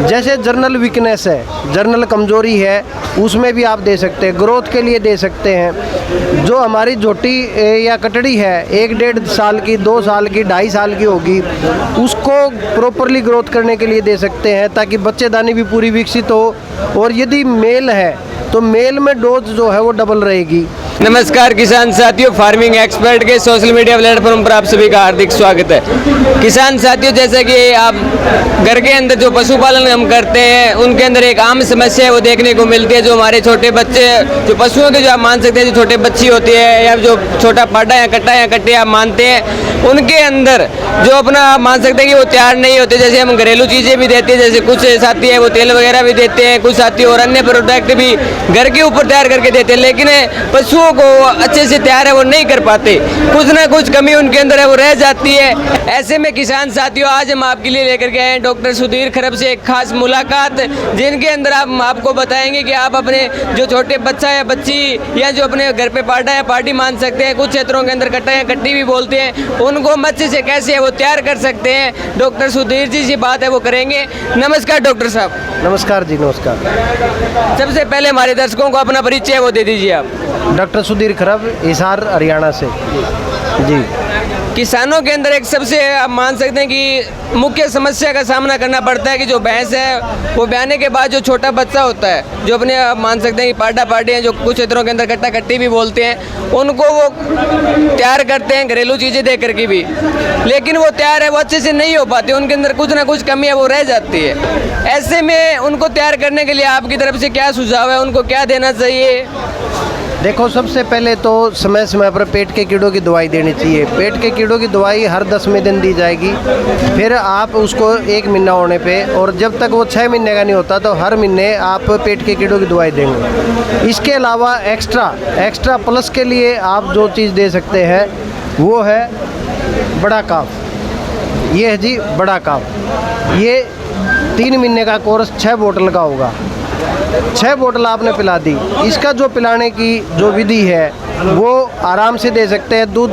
जैसे journal weakness है, journal कमज़ोरी है, उसमें भी आप दे सकते हैं, ग्रोथ के लिए दे सकते हैं। जो हमारी झोटी या कटड़ी है 1-1.5 साल की, 2 साल की, 2.5 साल की होगी, उसको प्रॉपरली ग्रोथ करने के लिए दे सकते हैं ताकि बच्चेदानी भी पूरी विकसित हो। और यदि मेल है तो मेल में डोज जो है वो डबल रहेगी। नमस्कार किसान साथियों, फार्मिंग एक्सपर्ट के सोशल मीडिया प्लेटफॉर्म पर आप सभी का हार्दिक स्वागत है। किसान साथियों, जैसे कि आप घर के अंदर जो पशुपालन हम करते हैं उनके अंदर एक आम समस्या है वो देखने को मिलती है। जो हमारे छोटे बच्चे, जो पशुओं के जो आप मान सकते हैं, जो छोटे बच्ची होती है या जो छोटा पाडा या कट्टा या कट्टी आप मानते हैं, उनके अंदर जो अपना आप मान सकते हैं कि वो तैयार नहीं होते। जैसे हम घरेलू चीज़ें भी देते हैं, जैसे कुछ साथी है वो तेल वगैरह भी देते हैं, कुछ साथी और अन्य प्रोडक्ट भी घर के ऊपर तैयार करके देते हैं, लेकिन पशुओं को अच्छे से तैयार है वो नहीं कर पाते। कुछ ना कुछ कमी उनके अंदर है वो रह जाती है। ऐसे में किसान साथियों, आज हम आपके लिए लेकर के आए हैं डॉक्टर सुधीर खरब से एक खास मुलाकात, जिनके अंदर हम आपको बताएंगे कि आप अपने जो छोटे बच्चा या बच्ची या जो अपने घर पे पाडा या पार्टी मान सकते हैं, कुछ क्षेत्रों के अंदर कट्टा या कट्टी भी बोलते हैं, उनको अच्छे से कैसे है वो तैयार कर सकते हैं। डॉक्टर सुधीर जी से बात है वो करेंगे। नमस्कार डॉक्टर साहब। नमस्कार जी, नमस्कार। सबसे पहले हमारे दर्शकों को अपना परिचय वो दे दीजिए आप। डॉक्टर सुधीर खरब, हिसार, हरियाणा से जी। किसानों के अंदर एक सबसे आप मान सकते हैं कि मुख्य समस्या का सामना करना पड़ता है कि जो भैंस है वो ब्याने के बाद जो छोटा बच्चा होता है, जो अपने आप मान सकते हैं कि पाडा पाडी हैं, जो कुछ क्षेत्रों के अंदर कट्टा कट्टी भी बोलते हैं, उनको वो तैयार करते हैं घरेलू चीज़ें दे करके भी, लेकिन वो तैयार है वो अच्छे से नहीं हो पाते, उनके अंदर कुछ ना कुछ कमी है वो रह जाती है। ऐसे में उनको तैयार करने के लिए आपकी तरफ से क्या सुझाव है, उनको क्या देना चाहिए? देखो, सबसे पहले तो समय समय पर पेट के कीड़ों की दवाई देनी चाहिए। पेट के कीड़ों की दवाई हर 10वें दिन दी जाएगी। फिर आप उसको 1 महीना होने पे, और जब तक वो 6 महीने का नहीं होता तो हर महीने आप पेट के कीड़ों की दवाई देंगे। इसके अलावा एक्स्ट्रा प्लस के लिए आप जो चीज़ दे सकते हैं वो है बड़ा काफ। ये है जी बड़ा काफ। ये 3 महीने का कोर्स 6 बोतल का होगा। 6 बोतल आपने पिला दी। इसका जो पिलाने की जो विधि है वो आराम से दे सकते हैं। दूध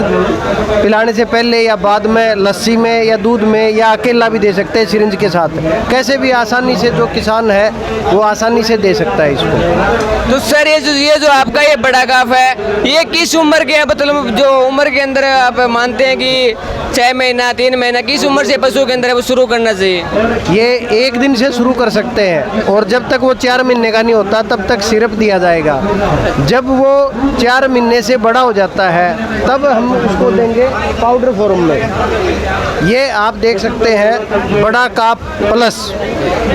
पिलाने से पहले या बाद में, लस्सी में या दूध में, या अकेला भी दे सकते हैं सिरिंज के साथ। कैसे भी आसानी से जो किसान है वो आसानी से दे सकता है इसको। तो सर ये जो आपका ये बड़ा काफ है, ये किस उम्र के, मतलब जो उम्र के अंदर आप मानते हैं कि 6 महीना 3 महीना, किस उम्र से पशु के अंदर वो शुरू करना चाहिए? ये 1 दिन से शुरू कर सकते हैं, और जब तक वो 4 महीने का नहीं होता तब तक सिरप दिया जाएगा। जब वो 4 महीने से बड़ा हो जाता है तब हम उसको देंगे पाउडर फॉर्म में। ये आप देख सकते हैं बड़ा काफ प्लस।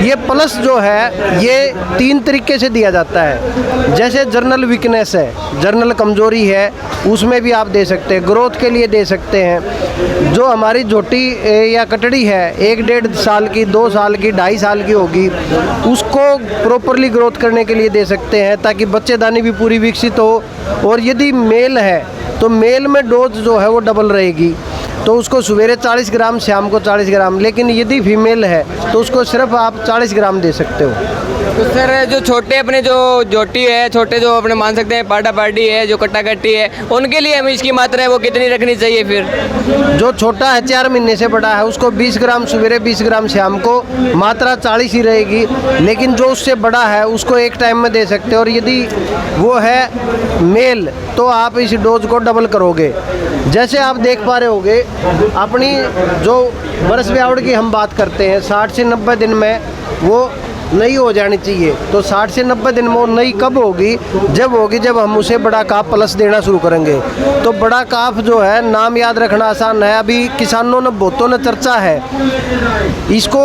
ये प्लस जो है ये 3 तरीके से दिया जाता है। जैसे जर्नल वीकनेस है, जर्नल कमज़ोरी है, उसमें भी आप दे सकते हैं, ग्रोथ के लिए दे सकते हैं। जो हमारी झोटी या कटड़ी है 1-1.5 साल की, 2 साल की, 2.5 साल की होगी, उसको प्रॉपरली ग्रोथ करने के लिए दे सकते हैं ताकि बच्चेदानी भी पूरी विकसित हो। और यदि मेल है तो मेल में डोज जो है वो डबल रहेगी, तो उसको सवेरे 40 ग्राम, शाम को 40 ग्राम। लेकिन यदि फीमेल है तो उसको सिर्फ आप 40 ग्राम दे सकते हो। तो सर जो छोटे अपने जो जोटी है, छोटे जो अपने मान सकते हैं पाडा पाडी है, जो कट्टा कट्टी है, उनके लिए हमें इसकी मात्रा है वो कितनी रखनी चाहिए? फिर जो छोटा है 4 महीने से बड़ा है उसको 20 ग्राम सवेरे, 20 ग्राम शाम को, मात्रा 40 ही रहेगी। लेकिन जो उससे बड़ा है उसको एक टाइम में दे सकते हो। और यदि वो है मेल तो आप इस डोज को डबल करोगे। जैसे आप देख पा रहे होगे, अपनी जो बरस ब्यावड़ की हम बात करते हैं, 60 से 90 दिन में वो नई हो जानी चाहिए। तो 60 से 90 दिन में वो नई कब होगी? जब हम उसे बड़ा काफ प्लस देना शुरू करेंगे। तो बड़ा काफ जो है, नाम याद रखना आसान है, अभी किसानों ने बहुतों ने चर्चा है। इसको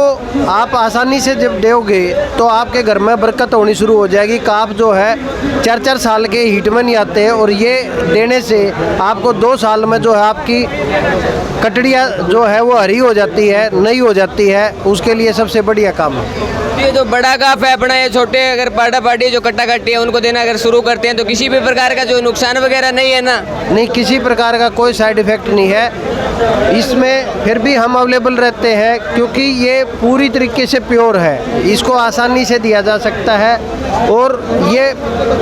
आप आसानी से जब दोगे तो आपके घर में बरकत होनी शुरू हो जाएगी। काफ जो है 4-4 साल के हीट में नहीं आते, और ये देने से आपको 2 साल में जो है आपकी कटड़ियाँ जो है वो हरी हो जाती है, नई हो जाती है। उसके लिए सबसे बढ़िया काम है ये जो बड़ा काफ है अपना, ये छोटे अगर पाडा पाडी जो कट्टा कट्टी है उनको देना अगर शुरू करते हैं तो किसी भी प्रकार का जो नुकसान वगैरह नहीं है ना? नहीं, किसी प्रकार का कोई साइड इफ़ेक्ट नहीं है इसमें। फिर भी हम अवेलेबल रहते हैं क्योंकि ये पूरी तरीके से प्योर है, इसको आसानी से दिया जा सकता है। और ये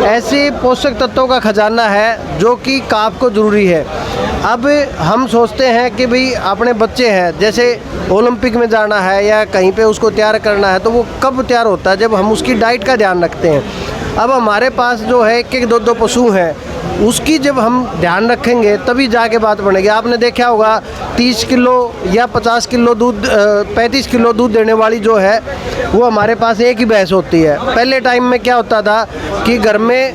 ऐसे पोषक तत्वों का खजाना है जो कि काफ को ज़रूरी है। अब हम सोचते हैं कि भाई अपने बच्चे हैं, जैसे ओलंपिक में जाना है या कहीं पे उसको तैयार करना है, तो वो कब तैयार होता है? जब हम उसकी डाइट का ध्यान रखते हैं। अब हमारे पास जो है एक एक दो दो पशु हैं, उसकी जब हम ध्यान रखेंगे तभी जाके बात बनेगी। आपने देखा होगा 30 किलो या 50 किलो दूध 35 किलो दूध देने वाली जो है वो हमारे पास एक ही भैंस होती है। पहले टाइम में क्या होता था कि घर में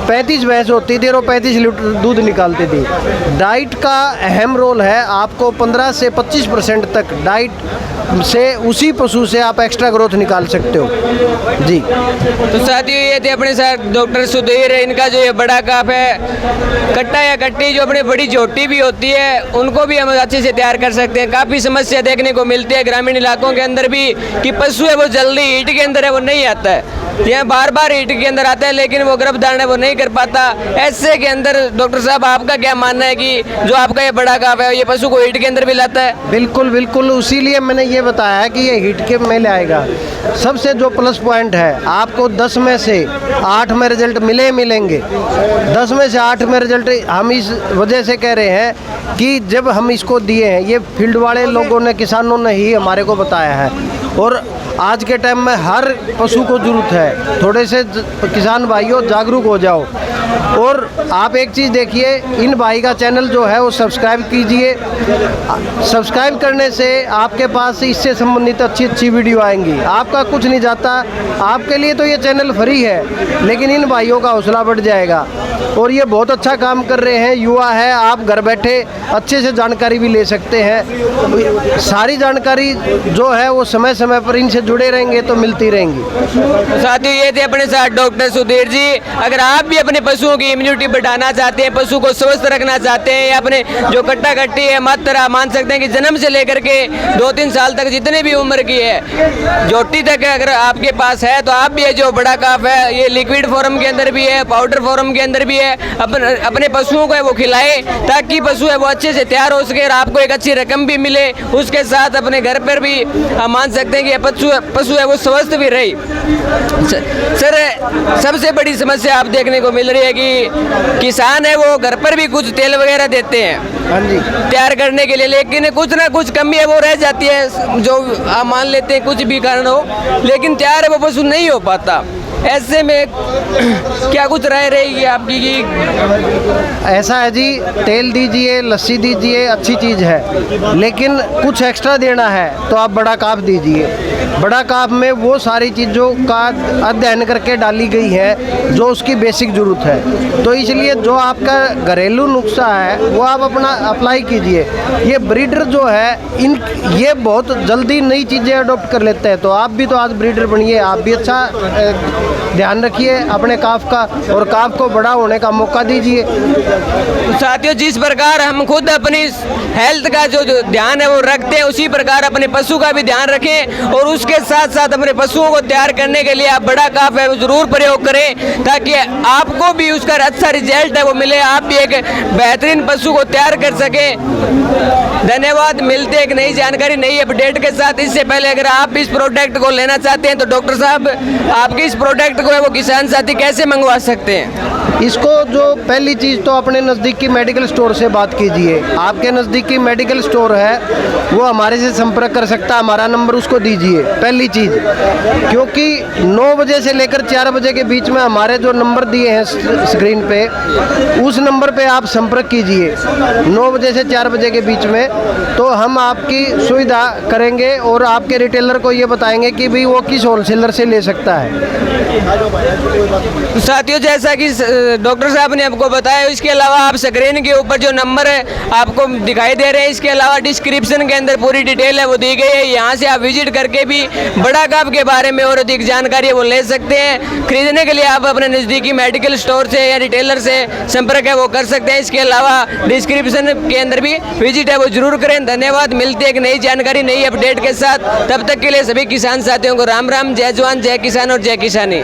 35 भैंस होती थी और वो 35 लीटर दूध निकालती थी। डाइट का अहम रोल है। आपको 15 से 25% तक डाइट से उसी पशु से आप एक्स्ट्रा ग्रोथ निकाल सकते हो जी। तो साथियों, ये थे अपने साथ डॉक्टर सुधीर। इनका जो ये बड़ा काफ है, कट्टा या कट्टी जो अपनी बड़ी झोटी भी होती है उनको भी हम अच्छे से तैयार कर सकते हैं। काफ़ी समस्या देखने को मिलती है ग्रामीण इलाकों के अंदर भी कि पशु है वो जल्दी हीट के अंदर है वो नहीं आता है, यहाँ बार बार हीट के अंदर आता है लेकिन वो गर्भधारण है वो नहीं कर पाता। ऐसे के अंदर डॉक्टर साहब आपका क्या मानना है कि जो आपका ये बड़ा काफ है ये पशु को हीट के अंदर भी लाता है? बिल्कुल बिल्कुल, उसीलिए मैंने ये बताया है कि ये हीट के में ले आएगा। सबसे जो प्लस पॉइंट है, आपको 10 में से 8 में रिजल्ट मिलेंगे। 10 में से 8 में रिजल्ट हम इस वजह से कह रहे हैं कि जब हम इसको दिए हैं, ये फील्ड वाले लोगों ने, किसानों ने ही हमारे को बताया है। और आज के टाइम में हर पशु को जरूरत है। थोड़े से किसान भाइयों जागरूक हो जाओ। और आप एक चीज़ देखिए, इन भाई का चैनल जो है वो सब्सक्राइब कीजिए। सब्सक्राइब करने से आपके पास इससे संबंधित अच्छी अच्छी वीडियो आएंगी। आपका कुछ नहीं जाता, आपके लिए तो ये चैनल फ्री है, लेकिन इन भाइयों का हौसला बढ़ जाएगा। और ये बहुत अच्छा काम कर रहे हैं, युवा है, आप घर बैठे अच्छे से जानकारी भी ले सकते हैं। सारी जानकारी जो है वो समय समय पर इनसे जुड़े रहेंगे तो मिलती रहेंगी। साथियों, ये थे अपने साथ डॉक्टर सुधीर जी। अगर आप भी अपने पशुओं की इम्यूनिटी बढ़ाना चाहते हैं, पशु को स्वस्थ रखना चाहते हैं, या अपने जो कट्टा कट्टी है मात्रा मान सकते हैं कि जन्म से लेकर के 2-3 साल तक जितने भी उम्र की है जोटी तक अगर आपके पास है, तो आप भी ये जो बड़ा काफ है ये लिक्विड फॉर्म के अंदर भी है, पाउडर फॉर्म के अंदर भी है, अपने पशुओं को है वो खिलाए ताकि पशु है वो अच्छे से तैयार हो सके और आपको एक अच्छी रकम भी मिले। उसके साथ अपने घर पर भी हम मान सकते हैं कि पशु है वो स्वस्थ भी रही। सर, सबसे बड़ी समस्या आप देखने को मिल रही है कि किसान है वो घर पर भी कुछ तेल वगैरह देते हैं हाँ जी तैयार करने के लिए, लेकिन कुछ ना कुछ कमी है वो रह जाती है, जो आप मान लेते हैं कुछ भी कारण हो, लेकिन तैयार है वो पशु नहीं हो पाता। ऐसे में क्या कुछ राय रहेगी आपकी कि? ऐसा है जी, तेल दीजिए, लस्सी दीजिए, अच्छी चीज़ है, लेकिन कुछ एक्स्ट्रा देना है तो आप बड़ा काफ दीजिए। बड़ा काफ में वो सारी चीज़ों का अध्ययन करके डाली गई है जो उसकी बेसिक ज़रूरत है। तो इसलिए जो आपका घरेलू नुस्खा है वो आप अपना अप्लाई कीजिए। ये ब्रीडर जो है ये बहुत जल्दी नई चीज़ें अडोप्ट कर लेते हैं। तो आप भी तो आज ब्रीडर बनिए, आप भी अच्छा ध्यान रखिए अपने काफ का और काफ को बड़ा होने का मौका दीजिए। साथियों, जिस प्रकार हम खुद अपनी हेल्थ का जो ध्यान है वो रखते हैं, उसी प्रकार अपने पशु का भी ध्यान रखें और उसके साथ साथ अपने पशुओं को तैयार करने के लिए आप बड़ा काफ है वो जरूर प्रयोग करें ताकि आपको भी उसका अच्छा रिजल्ट है वो मिले, आप भी एक बेहतरीन पशु को तैयार कर सकें। धन्यवाद। मिलते हैं एक नई जानकारी, नई अपडेट के साथ। इससे पहले अगर आप इस प्रोडक्ट को लेना चाहते हैं तो डॉक्टर साहब आपके इस प्रोडक्ट को है वो किसान साथी कैसे मंगवा सकते हैं? इसको जो पहली चीज़ तो अपने नज़दीकी मेडिकल स्टोर से बात कीजिए। आपके नज़दीकी मेडिकल स्टोर है वो हमारे से संपर्क कर सकता है, हमारा नंबर उसको दीजिए पहली चीज़, क्योंकि 9 बजे से लेकर 4 बजे के बीच में हमारे जो नंबर दिए हैं स्क्रीन पे, उस नंबर पे आप संपर्क कीजिए 9 बजे से 4 बजे के बीच में, तो हम आपकी सुविधा करेंगे और आपके रिटेलर को ये बताएंगे कि भाई वो किस होलसेलर से ले सकता है। साथियों, जैसा कि डॉक्टर साहब ने आपको बताया, इसके अलावा आप स्क्रीन के ऊपर जो नंबर है आपको दिखाई दे रहे हैं, इसके अलावा डिस्क्रिप्शन के अंदर पूरी डिटेल है वो दी गई है। यहाँ से आप विजिट करके भी बड़ा काफ के बारे में और अधिक जानकारी वो ले सकते हैं। खरीदने के लिए आप अपने नज़दीकी मेडिकल स्टोर से या रिटेलर से संपर्क है वो कर सकते हैं। इसके अलावा डिस्क्रिप्शन के अंदर भी विजिट है वो जरूर करें। धन्यवाद। मिलते हैं एक नई जानकारी, नई अपडेट के साथ। तब तक के लिए सभी किसान साथियों को राम राम, जय जवान, जय किसान और जय किसानी।